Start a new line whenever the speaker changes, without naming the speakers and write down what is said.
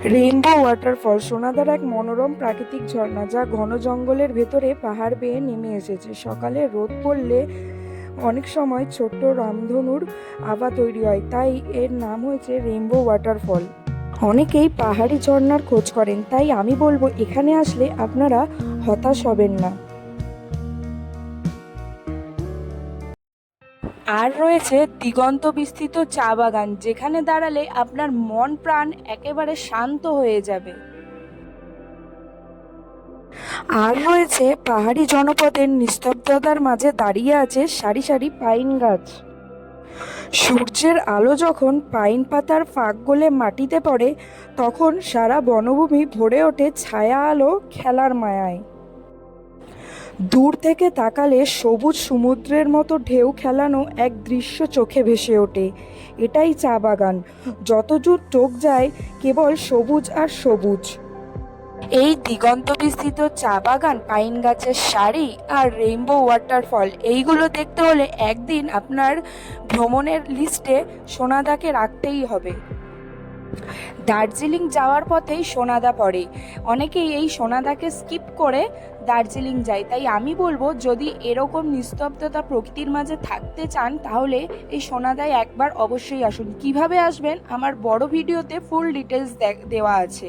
Rainbow waterfall সোনাদার এক মনোরম প্রাকৃতিক ঝর্ণা, যা ঘন জঙ্গলের ভেতরে পাহাড় বেয়ে নেমে এসেছে। সকালে রোদ পড়লে অনেক সময় ছোট্ট রামধনুর আভা তৈরি হয়, তাই এর নাম হয়েছে রেইনবো ওয়াটারফল। অনেকেই পাহাড়ি ঝর্ণার খোঁজ করেন, তাই আমি বলবো এখানে আসলে আপনারা হতাশ হবেন না। আর রয়েছে দিগন্ত বিস্তৃত চা বাগান, যেখানে দাঁড়ালে আপনার মন প্রাণ একেবারে শান্ত হয়ে যাবে। আর রয়েছে পাহাড়ি জনপদের নিস্তব্ধতার মাঝে দাঁড়িয়ে আছে সারি সারি পাইন গাছ। সূর্যের আলো যখন পাইন পাতার ফাঁক গলে মাটিতে পড়ে, তখন সারা বনভূমি ভরে ওঠে ছায়া আলো খেলার মায়ায়। দূর থেকে তাকালে সবুজ সমুদ্রের মতো ঢেউ খেলানো এক দৃশ্য চোখে ভেসে ওঠে। এটাই চা বাগান, যত দূর চোখ যায় কেবল সবুজ আর সবুজ। এই দিগন্ত বিস্তৃত চা বাগান, পাইন গাছের সারি আর রেইনবো ওয়াটারফল, এইগুলো দেখতে হলে একদিন আপনার ভ্রমণের লিস্টে সোনাদাকে রাখতেই হবে। দার্জিলিং যাওয়ার পথেই সোনাদা পড়ে, অনেকেই এই সোনাদাকে স্কিপ করে দার্জিলিং যায়। তাই আমি বলবো, যদি এরকম নিস্তব্ধতা প্রকৃতির মাঝে থাকতে চান, তাহলে এই সোনাদায় একবার অবশ্যই আসুন। কিভাবে আসবেন আমার বড় ভিডিওতে ফুল ডিটেলস দেওয়া আছে।